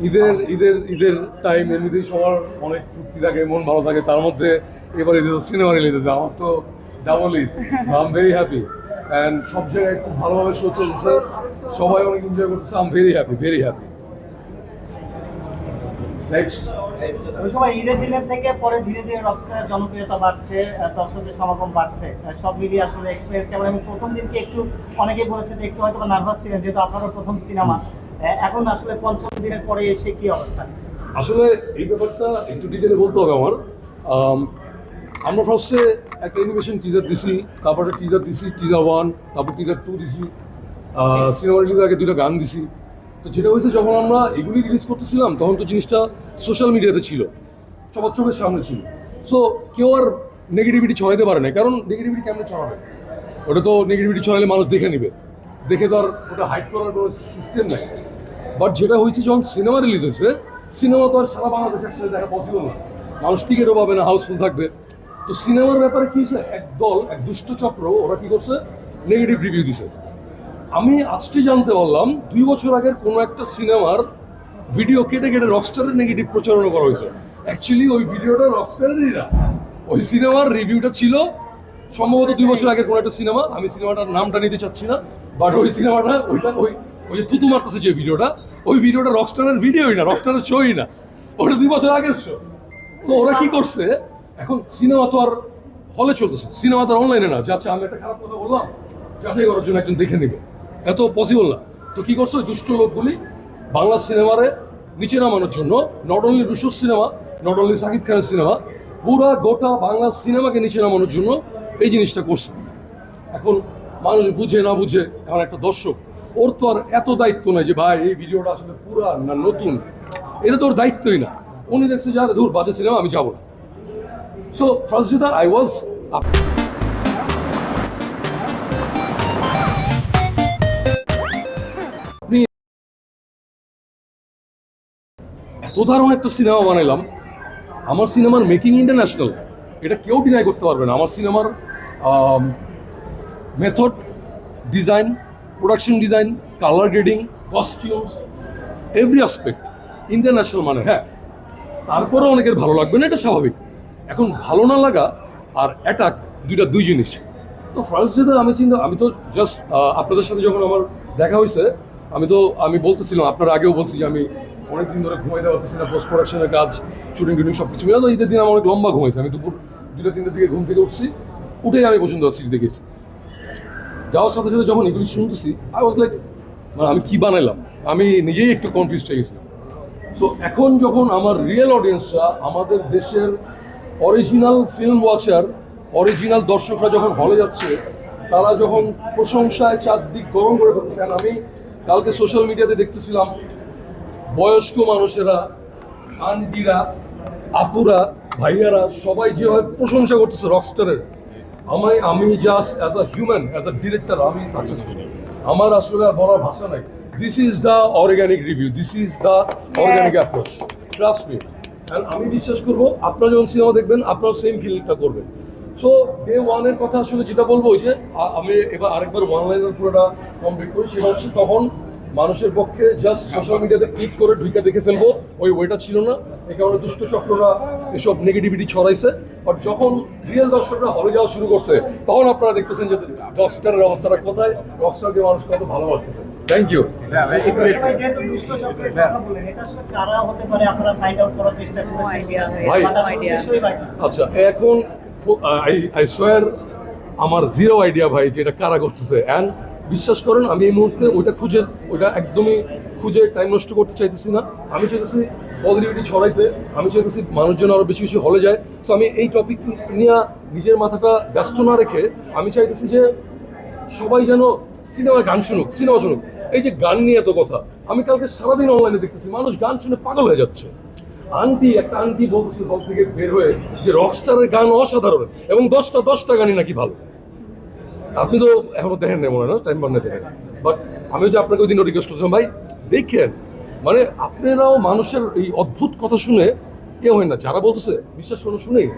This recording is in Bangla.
ঈদের টাইম এমনিতেই সবার অনেক ফুর্তি থাকে, মন ভালো থাকে। তার মধ্যে এবার ঈদের সিনেমা রিলিজ হচ্ছে, আমার তো double Eid. I am very happy and সব জায়গায় খুব ভালোভাবে শো চলছে, সবাই অনেক এনজয় করতেছে। I am very happy, very happy. Next, ওই সময় ঈদের দিনের থেকে পরে ধীরে ধীরে রকস্টারের জনপ্রিয়তা বাড়ছে, দর্শকদের সমাগম বাড়ছে, সব মিলিয়ে আসলে এক্সপিরিয়েন্স কেমন? এবং প্রথম দিনকে একটু অনেকেই বলেছে যে একটু হয়তো নার্ভাস ছিলেন, যেহেতু আপনারও প্রথম সিনেমা। এখন আসলে পঞ্চম দিনের পরে এসে কি অবস্থা? আসলে এই ব্যাপারটা একটু ডিটেলে বলতে হবে আমার। আমরা ফার্স্টে একটা অ্যানিমেশন টিজার দিছি, তারপরে টিজার দিছি টিজার 1, তারপর টিজার 2 দিছি, সিনেমা রিলিজের আগে 2টা গান দিছি। তো যেটা হয়েছে, যখন আমরা এগুলি রিলিজ করতেছিলাম তখন তো জিনিসটা সোশ্যাল মিডিয়াতে ছিল, সবার চোখের সামনে ছিল। সো কেউ আর নেগেটিভিটি ছড়াইতে পারে না, কারণ নেগেটিভিটি কেমন ছড়াবে? ওটা তো নেগেটিভিটি ছড়ালে মানুষ দেখে নেবে, দেখে তো আর ওটা হাইড করার কোনো সিস্টেম নাই। বাট যেটা হয়েছে, যখন সিনেমা রিলিজ হয়েছে, সিনেমা তো আর সারা বাংলাদেশ একসাথে দেখা পসিবল না, মানুষ টিকিটও পাবে না, হাউসফুল থাকবে। তো সিনেমার ব্যাপারে কি হয়েছে, এক দুষ্ট চক্র ওরা কি করছে, নেগেটিভ রিভিউ দিছে। আমি আজকে জানতে পারলাম 2 বছর আগের কোনো একটা সিনেমার ভিডিও কেটে কেটে রকস্টারের নেগেটিভ প্রচারণা করা হয়েছে। অ্যাকচুয়ালি ওই ভিডিওটা রকস্টারেরই না, ওই সিনেমার রিভিউটা ছিল সম্ভবত 2 বছর আগের কোনো একটা সিনেমা। আমি সিনেমাটার নামটা নিতে চাচ্ছি না, বাট ওই সিনেমাটা ওই যে থুতু মারতেছে যে ভিডিওটা রকস্টারের ভিডিওই না, রকস্টারের শোই না, ওটা 2 বছর আগের শো। তো ওরা কি করছে, এখন সিনেমা তো আর হলে চলতেছে, সিনেমা তো আর অনলাইনে না, যে আচ্ছা আমি একটা খারাপ কথা বললাম, যাচাই করার জন্য একজন দেখে নেবে, এত পসিবল না। তো কি করছে ওই দুষ্ট লোকগুলি, বাংলা সিনেমারে নিচে নামানোর জন্য, নট অনলি রুশুর সিনেমা, নট অনলি সাকিব খানের সিনেমা, পুরা গোটা বাংলা সিনেমাকে নিচে নামানোর জন্য এই জিনিসটা করছে। এখন মানুষ বুঝে না বুঝে, এখন একটা দর্শক, ওর তো আর এত দায়িত্ব নাই যে ভাই এই ভিডিওটা আসলে পুরা না নতুন, এটা তো ওর দায়িত্বই না। উনি দেখছে যে আরে ধুর বাজে সিনেমা, আমি যাবো না। সো ফার্স্ট আই ওয়াজ এত দারুণ একটা সিনেমা বানাইলাম, আমার সিনেমার মেকিং ইন্টারন্যাশনাল, এটা কেউ ডিনাই করতে পারবে না। আমার সিনেমার method, design, production design, colour grading, costumes, every aspect international. মানে হ্যাঁ, তারপরে অনেকের ভালো লাগবে না, এটা স্বাভাবিক। এখন ভালো না লাগা আর অ্যাটাক দুই জিনিস। তো ফার্স্ট যেটা আমি তো জাস্ট আপনাদের সাথে যখন আমার দেখা হয়েছে, আমি বলতেছিলাম, আপনার আগেও বলছি যে আমি অনেকদিন ধরে ঘুমাইতে পারতেছি না, পোস্ট প্রোডাকশনের কাজ, শুটিং সব কিছু মিলে। তো ঈদের দিন আমার অনেক লম্বা ঘুমাইছে, আমি দুপুর 2টা-3টার দিকে ঘুম থেকে উঠছি, উঠেই আমি পর্যন্ত সিটিতে গেছি। যাওয়ার সাথে সাথে যখন এগুলি শুনতেছি, আই ওয়াজ লাইক, মানে আমি কি বানাইলাম, আমি নিজেই একটু কনফিউজ হয়ে গেছিলাম। সো এখন যখন আমার রিয়েল অডিয়েন্সরা, আমাদের দেশের অরিজিনাল ফিল্ম ওয়াচার, অরিজিনাল দর্শকরা যখন হলে যাচ্ছে, তারা যখন প্রশংসায় চারদিক গরম করে ফেলতেছে। আমি কালকে সোশ্যাল মিডিয়াতে দেখতেছিলাম, বয়স্ক মানুষেরা, আন্টিরা, আপুরা, ভাইয়ারা সবাই যেভাবে প্রশংসা করতেছে রকস্টারের, আমি just as a human, as a director, আমি সাকসেসফুল। আমার আসলে আর বলার ভাষা নাই। This is the organic review, this is the organic approach, trust me. And আমি বিশ্বাস করবো, আপনারা যখন সিনেমা দেখবেন আপনার সেম ফিলটা করবেন। সো ডে ওয়ানের কথা আসলে যেটা বলবো, ওই যে আমি এবার আরেকবার ওয়ান লাইনের পুরোটা কমপ্লিট করি, সেটা হচ্ছে তখন মানুষের পক্ষে জাস্ট সোশ্যাল মিডিয়াতে ক্লিক করে ঢুকে দেখে ফেলবো, ওই ওইটা ছিল না। এই কারণে দুষ্ট চক্ররা এসব নেগেটিভিটি ছড়াইছে। বাট যখন রিয়েল দর্শকরা হলে যাওয়া শুরু করছে, তখন আপনারা দেখতেছেন যে রকস্টারের অবস্থাটা কোথায়, রকস্টারকে মানুষ কত ভালোবাসছে। Thank you. যেহেতু দুষ্ট চক্রের কথা বলেন, এটা আসলে কারা হতে পারে আপনারা ফাইন্ড আউট করার চেষ্টা করেছেন? ভাই আচ্ছা, এখন আই সোয়ার আমার জিরো আইডিয়া ভাই যে এটা কারা করতেছে। অ্যান্ড বিশ্বাস করেন, আমি এই মুহূর্তে ওইটা একদমই খুঁজে টাইম নষ্ট করতে চাইতেছি না। আমি চাইতেছি পজিটিভিটি ছড়াইতে, আমি চাইতেছি মানুষজন আরও বেশি বেশি হলে যায়। সো আমি এই টপিক নিয়ে নিজের মাথাটা ব্যস্ত না রেখে আমি চাইতেছি যে সবাই যেন সিনেমায় গান শুনুক, সিনেমা শুনুক। এই যে গান নিয়ে এত কথা, আমি কালকে সারাদিন অনলাইনে দেখতেছি মানুষ গান শুনে পাগল হয়ে যাচ্ছে। একটা আন্টি বলতেছে হল থেকে বের হয়ে যে রকস্টারের গান অসাধারণ, এবং 10টা গানই নাকি ভালো। আপনি তো এখনো দেখেন না মনে হয়, টাইম বান্না দেখেন। বাট আমি যে আপনাকে ওই দিন রিকোয়েস্ট করছিলাম, ভাই দেখেন, মানে আপনারাও মানুষের এই অদ্ভুত কথা শুনে হয় না, যারা বলতেছে বিশ্বাস করুন শুনেই না।